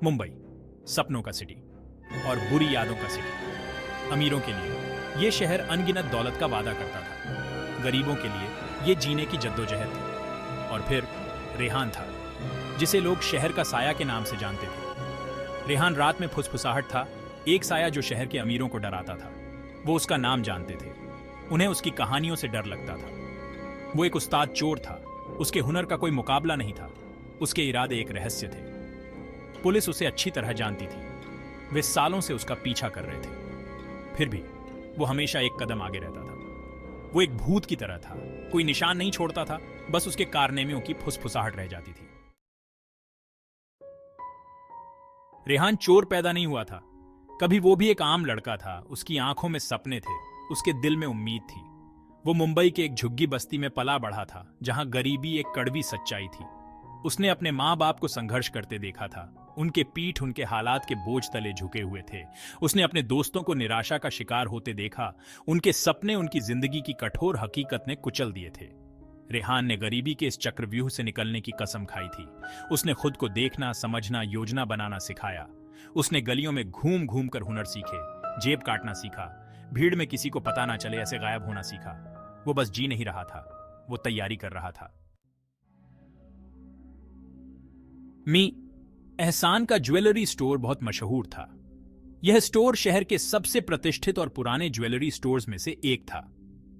मुंबई सपनों का सिटी और बुरी यादों का सिटी। अमीरों के लिए यह शहर अनगिनत दौलत का वादा करता था, गरीबों के लिए यह जीने की जद्दोजहद थी। और फिर रेहान था, जिसे लोग शहर का साया के नाम से जानते थे। रेहान रात में फुसफुसाहट था, एक साया जो शहर के अमीरों को डराता था। वो उसका नाम जानते थे, उन्हें उसकी कहानियों से डर लगता था। वो एक उस्ताद चोर था, उसके हुनर का कोई मुकाबला नहीं था, उसके इरादे एक रहस्य थे। पुलिस उसे अच्छी तरह जानती थी, वे सालों से उसका पीछा कर रहे थे। फिर भी वो हमेशा एक कदम आगे रहता था। वो एक भूत की तरह था, कोई निशान नहीं छोड़ता था, बस उसके कारनामों की फुसफुसाहट रह जाती थी। रेहान चोर पैदा नहीं हुआ था, कभी वो भी एक आम लड़का था। उसकी आंखों में सपने थे, उसके दिल में उम्मीद थी। वो मुंबई के एक झुग्गी बस्ती में पला बढ़ा था, जहां गरीबी एक कड़वी सच्चाई थी। उसने अपने माँ बाप को संघर्ष करते देखा था, उनके पीठ उनके हालात के बोझ तले झुके हुए थे। उसने अपने दोस्तों को निराशा का शिकार होते देखा, उनके सपने उनकी जिंदगी की कठोर हकीकत ने कुचल दिए थे। रेहान ने गरीबी के इस चक्रव्यूह से निकलने की कसम खाई थी। उसने खुद को देखना, समझना, योजना बनाना सिखाया। उसने गलियों में घूम घूम कर हुनर सीखे, जेब काटना सीखा, भीड़ में किसी को पता ना चले ऐसे गायब होना सीखा। वो बस जी नहीं रहा था, वो तैयारी कर रहा था। एहसान का ज्वेलरी स्टोर बहुत मशहूर था। यह स्टोर शहर के सबसे प्रतिष्ठित और पुराने ज्वेलरी स्टोर्स में से एक था।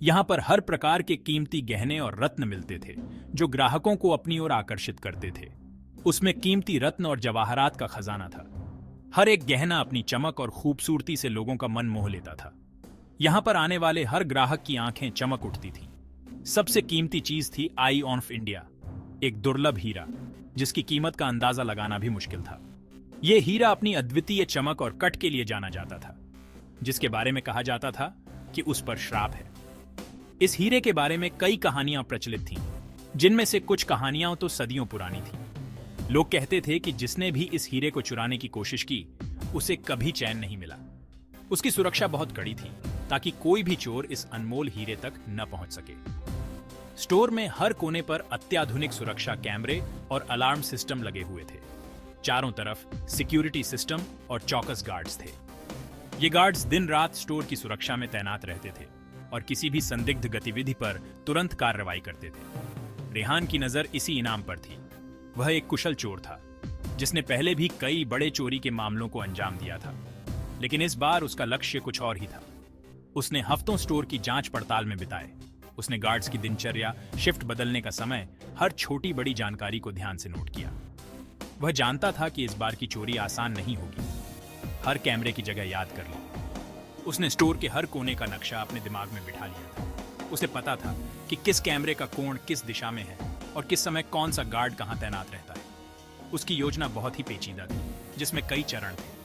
यहां पर हर प्रकार के कीमती गहने और रत्न मिलते थे, जो ग्राहकों को अपनी ओर आकर्षित करते थे। उसमें कीमती रत्न और जवाहरात का खजाना था। हर एक गहना अपनी चमक और खूबसूरती से लोगों का मन मोह लेता था। यहां पर आने वाले हर ग्राहक की आंखें चमक उठती थीं। सबसे कीमती चीज थी आई ऑफ इंडिया, एक दुर्लभ हीरा जिसकी कीमत का अंदाजा लगाना भी मुश्किल था। यह हीरा अपनी अद्वितीय चमक और कट के लिए जाना जाता था, जिसके बारे में कहा जाता था कि उस पर श्राप है। इस हीरे के बारे में कई कहानियां प्रचलित थीं, जिनमें से कुछ कहानियां तो सदियों पुरानी थीं। लोग कहते थे कि जिसने भी इस हीरे को चुराने की कोशिश की, उसे कभी चैन नहीं मिला। उसकी सुरक्षा बहुत कड़ी थी, ताकि कोई भी चोर इस अनमोल हीरे तक न पहुंच सके। स्टोर में हर कोने पर अत्याधुनिक सुरक्षा कैमरे और अलार्म सिस्टम लगे हुए थे। चारों तरफ सिक्योरिटी सिस्टम और चौकस गार्ड्स थे। ये गार्ड्स दिन रात स्टोर की सुरक्षा में तैनात रहते थे और किसी भी संदिग्ध गतिविधि पर तुरंत कार्रवाई करते थे। रेहान की नजर इसी इनाम पर थी। वह एक कुशल चोर था, जिसने पहले भी कई बड़े चोरी के मामलों को अंजाम दिया था, लेकिन इस बार उसका लक्ष्य कुछ और ही था। उसने हफ्तों स्टोर की जांच पड़ताल में बिताए। उसने गार्ड्स की दिनचर्या, शिफ्ट बदलने का समय, हर छोटी बड़ी जानकारी को ध्यान से नोट किया। वह जानता था कि इस बार की चोरी आसान नहीं होगी। हर कैमरे की जगह याद कर ली। उसने स्टोर के हर कोने का नक्शा अपने दिमाग में बिठा लिया था। उसे पता था कि किस कैमरे का कोण किस दिशा में है और किस समय कौन सा गार्ड कहां तैनात रहता है। उसकी योजना बहुत ही पेचीदा थी, जिसमें कई चरण थे।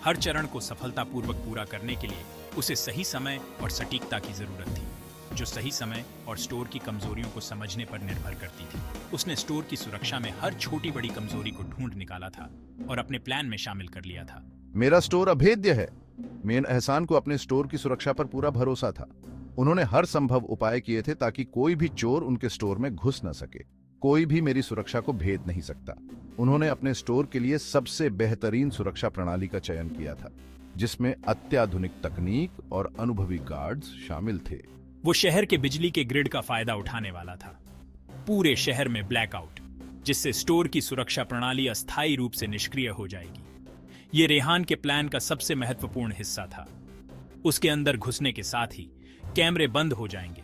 हर चरण को सफलतापूर्वक पूरा करने के लिए उसे सही समय और सटीकता की जरूरत थी, जो सही समय और स्टोर की कमजोरियों को समझने पर निर्भर करती थी। उसने स्टोर की सुरक्षा में हर छोटी बड़ी कमजोरी को ढूंढ निकाला था और अपने प्लान में शामिल कर लिया था। मेरा स्टोर अभेद्य है। मेन एहसान को अपने स्टोर की सुरक्षा पर पूरा भरोसा था। उन्होंने हर संभव उपाय किए थे ताकि कोई भी चोर उनके स्टोर में घुस न सके। कोई भी मेरी सुरक्षा को भेद नहीं सकता। उन्होंने अपने स्टोर के लिए सबसे बेहतरीन सुरक्षा प्रणाली का चयन किया था, जिसमें अत्याधुनिक तकनीक और अनुभवी गार्ड्स शामिल थे। वो शहर के बिजली के ग्रिड का फायदा उठाने वाला था। पूरे शहर में ब्लैकआउट, जिससे स्टोर की सुरक्षा प्रणाली अस्थायी रूप से निष्क्रिय हो जाएगी। ये रेहान के प्लान का सबसे महत्वपूर्ण हिस्सा था। उसके अंदर घुसने के साथ ही कैमरे बंद हो जाएंगे,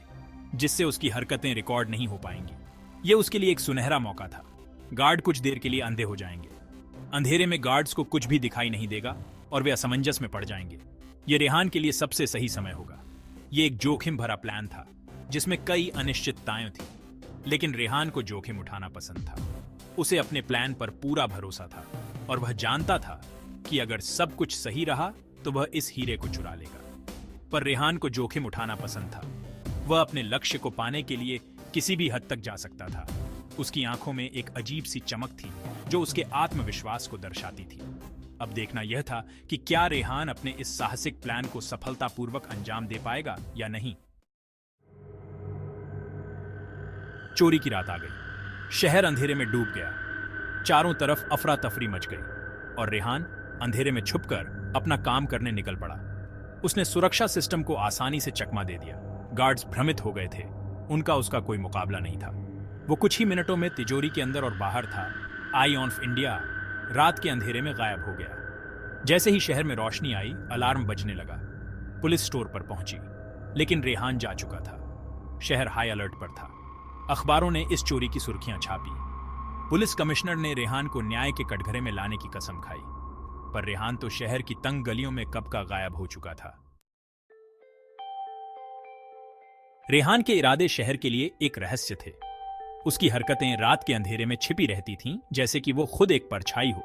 जिससे उसकी हरकतें रिकॉर्ड नहीं हो पाएंगी। ये उसके लिए एक सुनहरा मौका था। गार्ड कुछ देर के लिए अंधे हो जाएंगे। अंधेरे में गार्ड्स को कुछ भी दिखाई नहीं देगा और वे असमंजस में पड़ जाएंगे। ये रेहान के लिए सबसे सही समय होगा। ये एक जोखिम भरा प्लान था, जिसमें कई अनिश्चितताएं थीं, लेकिन रेहान को जोखिम उठाना पसंद था। उसे अपने प्लान पर पूरा भरोसा था और वह जानता था कि अगर सब कुछ सही रहा तो वह इस हीरे को चुरा लेगा। पर रेहान को जोखिम उठाना पसंद था। वह अपने लक्ष्य को पाने के लिए किसी भी हद तक जा सकता था। उसकी आंखों में एक अजीब सी चमक थी, जो उसके आत्मविश्वास को दर्शाती थी। अब देखना यह था कि क्या रेहान अपने इस साहसिक प्लान को सफलतापूर्वक अंजाम दे पाएगा या नहीं। चोरी की रात आ गई। शहर अंधेरे में डूब गया। चारों तरफ अफरा तफरी मच गई। और रेहान अंधेरे में छुपकर अपना काम करने निकल पड़ा। उसने सुरक्षा सिस्टम को आसानी से चकमा दे दिया। गार्ड्स भ्रमित हो गए थे, उनका उसका कोई मुकाबला नहीं था। वो कुछ ही मिनटों में तिजोरी के अंदर और बाहर था। आई ऑफ इंडिया रात के अंधेरे में गायब हो गया। जैसे ही शहर में रोशनी आई, अलार्म बजने लगा। पुलिस स्टोर पर पहुंची, लेकिन रेहान जा चुका था। शहर हाई अलर्ट पर था। अखबारों ने इस चोरी की सुर्खियां छापी। पुलिस कमिश्नर ने रेहान को न्याय के कटघरे में लाने की कसम खाई, पर रेहान तो शहर की तंग गलियों में कब का गायब हो चुका था। रेहान के इरादे शहर के लिए एक रहस्य थे। उसकी हरकतें रात के अंधेरे में छिपी रहती थीं, जैसे कि वो खुद एक परछाई हो।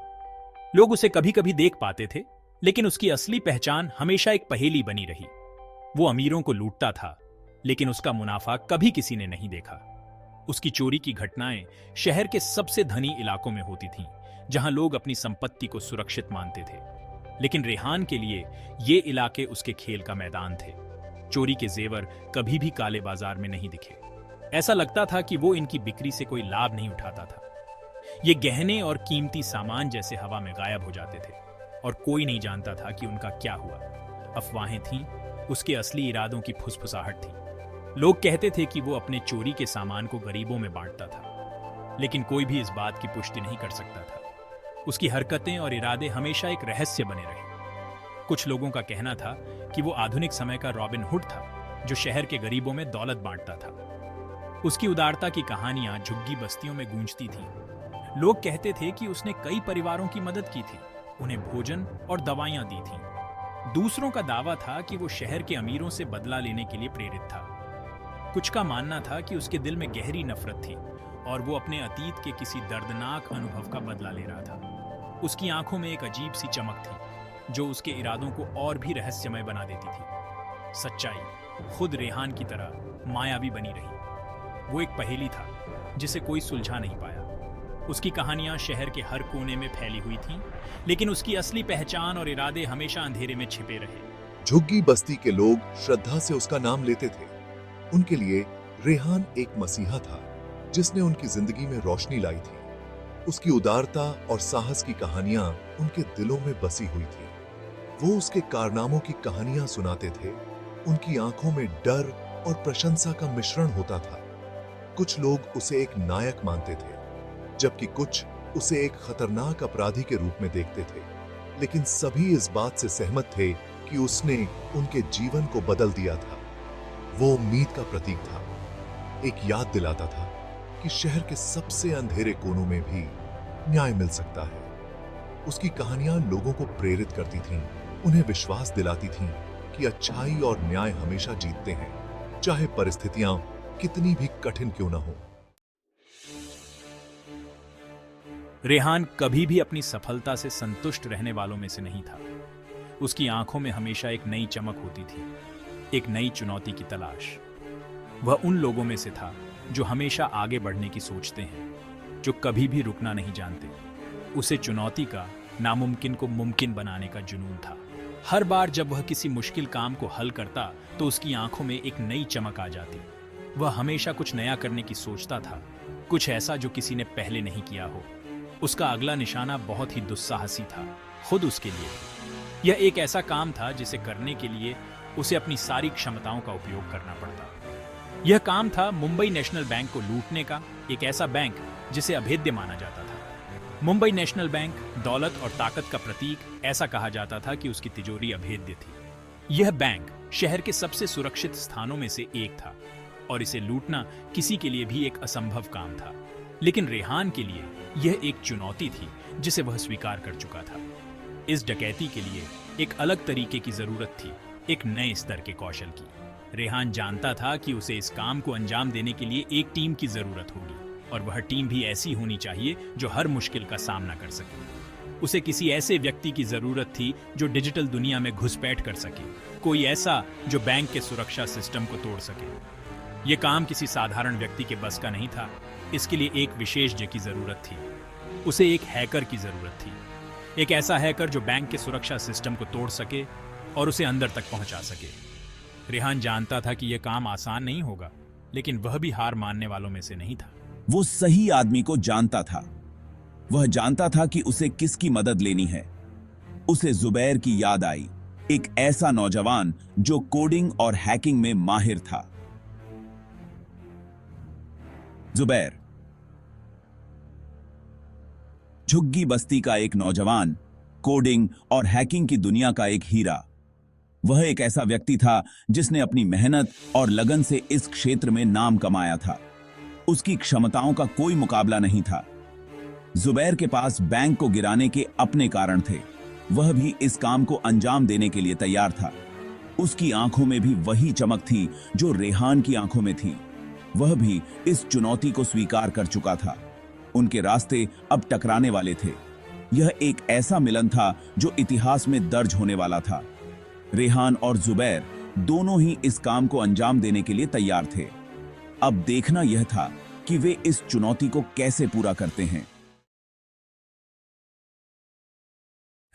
लोग उसे कभी कभी देख पाते थे, लेकिन उसकी असली पहचान हमेशा एक पहेली बनी रही। वो अमीरों को लूटता था, लेकिन उसका मुनाफा कभी किसी ने नहीं देखा। उसकी चोरी की घटनाएं शहर के सबसे धनी इलाकों में होती थीं, जहां लोग अपनी संपत्ति को सुरक्षित मानते थे। लेकिन रेहान के लिए ये इलाके उसके खेल का मैदान थे। चोरी के जेवर कभी भी काले बाजार में नहीं दिखे। ऐसा लगता था कि वो इनकी बिक्री से कोई लाभ नहीं उठाता था। ये गहने और कीमती सामान जैसे हवा में गायब हो जाते थे, और कोई नहीं जानता था कि उनका क्या हुआ। अफवाहें थीं, उसके असली इरादों की फुसफुसाहट थी। लोग कहते थे कि वो अपने चोरी के सामान को गरीबों में बांटता था, लेकिन कोई भी इस बात की पुष्टि नहीं कर सकता था। उसकी हरकतें और इरादे हमेशा एक रहस्य बने रहे। कुछ लोगों का कहना था कि वो आधुनिक समय का रॉबिन हुड था, जो शहर के गरीबों में दौलत बांटता था। उसकी उदारता की कहानियां झुग्गी बस्तियों में गूंजती थीं। लोग कहते थे कि उसने कई परिवारों की मदद की थी, उन्हें भोजन और दवाइयां दी थीं। दूसरों का दावा था कि वो शहर के अमीरों से बदला लेने के लिए प्रेरित था। कुछ का मानना था कि उसके दिल में गहरी नफरत थी और वो अपने अतीत के किसी दर्दनाक अनुभव का बदला ले रहा था। उसकी आंखों में एक अजीब सी चमक थी, जो उसके इरादों को और भी रहस्यमय बना देती थी। सच्चाई खुद रेहान की तरह मायावी बनी रही। वो एक पहेली था जिसे कोई सुलझा नहीं पाया। उसकी कहानियां शहर के हर कोने में फैली हुई थीं, लेकिन उसकी असली पहचान और इरादे हमेशा अंधेरे में छिपे रहे। झुग्गी बस्ती के लोग श्रद्धा से उसका नाम लेते थे। उनके लिए रेहान एक मसीहा था, जिसने उनकी जिंदगी में रोशनी लाई थी। उसकी उदारता और साहस की कहानियां उनके दिलों में बसी हुई थी। वो उसके कारनामों की कहानियां सुनाते थे। उनकी आंखों में डर और प्रशंसा का मिश्रण होता था। कुछ लोग उसे एक नायक मानते थे, जबकि कुछ उसे एक खतरनाक अपराधी के रूप में देखते थे। लेकिन सभी इस बात से सहमत थे कि उसने उनके जीवन को बदल दिया था। वो उम्मीद का प्रतीक था, एक याद दिलाता था कि शहर के सबसे अंधेरे कोनों में भी न्याय मिल सकता है। उसकी कहानियां लोगों को प्रेरित करती थीं, उन्हें विश्वास दिलाती थीं कि अच्छाई और न्याय हमेशा जीतते हैं, चाहे परिस्थितियां कितनी भी कठिन क्यों ना हो। रेहान कभी भी अपनी सफलता से संतुष्ट रहने वालों में से नहीं था। उसकी आंखों में हमेशा एक नई चमक होती थी, एक नई चुनौती की तलाश। वह उन लोगों में से था जो हमेशा आगे बढ़ने की सोचते हैं, जो कभी भी रुकना नहीं जानते। उसे चुनौती का, नामुमकिन को मुमकिन बनाने का जुनून था। हर बार जब वह किसी मुश्किल काम को हल करता तो उसकी आंखों में एक नई चमक आ जाती। वह हमेशा कुछ नया करने की सोचता था, कुछ ऐसा जो किसी ने पहले नहीं किया हो। उसका अगला निशाना बहुत ही दुस्साहसी था, खुद उसके लिए। यह एक ऐसा काम था जिसे करने के लिए उसे अपनी सारी क्षमताओं का उपयोग करना पड़ता। यह काम था मुंबई नेशनल बैंक को लूटने का, एक ऐसा बैंक जिसे अभेद्य माना जाता था। मुंबई नेशनल बैंक दौलत और ताकत का प्रतीक, ऐसा कहा जाता था कि उसकी तिजोरी अभेद्य थी। यह बैंक शहर के सबसे सुरक्षित स्थानों में से एक था और इसे लूटना किसी के लिए भी एक असंभव काम था। लेकिन रेहान के लिए यह एक चुनौती थी जिसे वह स्वीकार कर चुका था। इस डकैती के लिए एक अलग तरीके की जरूरत थी, एक नए स्तर के कौशल की। रेहान जानता था कि उसे इस काम को अंजाम देने के लिए एक टीम की जरूरत होगी, और वह टीम भी ऐसी होनी चाहिए जो हर मुश्किल का सामना कर सके। उसे किसी ऐसे व्यक्ति की जरूरत थी जो डिजिटल दुनिया में घुसपैठ कर सके, कोई ऐसा जो बैंक के सुरक्षा सिस्टम को तोड़ सके। यह काम किसी साधारण व्यक्ति के बस का नहीं था। इसके लिए एक विशेषज्ञ की जरूरत थी। उसे एक हैकर की जरूरत थी, एक ऐसा हैकर जो बैंक के सुरक्षा सिस्टम को तोड़ सके और उसे अंदर तक पहुंचा सके। रेहान जानता था कि यह काम आसान नहीं होगा, लेकिन वह भी हार मानने वालों में से नहीं था। वो सही आदमी को जानता था। वह जानता था कि उसे किसकी मदद लेनी है। उसे जुबैर की याद आई, एक ऐसा नौजवान जो कोडिंग और हैकिंग में माहिर था। जुबैर, झुग्गी बस्ती का एक नौजवान, कोडिंग और हैकिंग की दुनिया का एक हीरा। वह एक ऐसा व्यक्ति था जिसने अपनी मेहनत और लगन से इस क्षेत्र में नाम कमाया था। उसकी क्षमताओं का कोई मुकाबला नहीं था। जुबैर के पास बैंक को गिराने के अपने कारण थे। वह भी इस काम को अंजाम देने के लिए तैयार था। उसकी आंखों में भी वही चमक थी जो रेहान की आंखों में थी। वह भी इस चुनौती को स्वीकार कर चुका था। उनके रास्ते अब टकराने वाले थे। यह एक ऐसा मिलन था जो इतिहास में दर्ज होने वाला था। रेहान और जुबैर दोनों ही इस काम को अंजाम देने के लिए तैयार थे। अब देखना यह था कि वे इस चुनौती को कैसे पूरा करते हैं।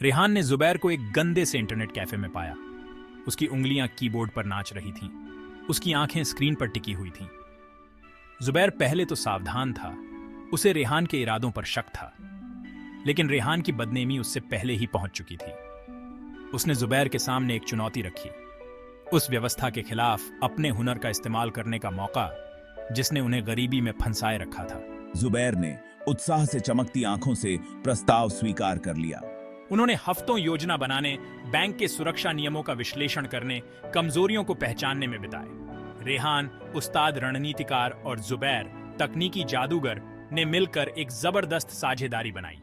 रेहान ने जुबैर को एक गंदे से इंटरनेट कैफे में पाया। उसकी उंगलियां कीबोर्ड पर नाच रही थीं। उसकी आंखें स्क्रीन पर टिकी हुई थीं। जुबैर पहले तो सावधान था। उसे रेहान के इरादों पर शक था, लेकिन रेहान की बदनेमी उससे पहले ही पहुंच चुकी थी। उसने जुबैर के सामने एक चुनौती रखी, उस व्यवस्था के खिलाफ अपने हुनर का इस्तेमाल करने का मौका जिसने उन्हें गरीबी में फंसाए रखा था। जुबैर ने उत्साह से चमकती आंखों से प्रस्ताव स्वीकार कर लिया। उन्होंने हफ्तों योजना बनाने, बैंक के सुरक्षा नियमों का विश्लेषण करने, कमजोरियों को पहचानने में बिताए। रेहान, उस्ताद रणनीतिकार, और जुबैर, तकनीकी जादूगर, ने मिलकर एक जबरदस्त साझेदारी बनाई।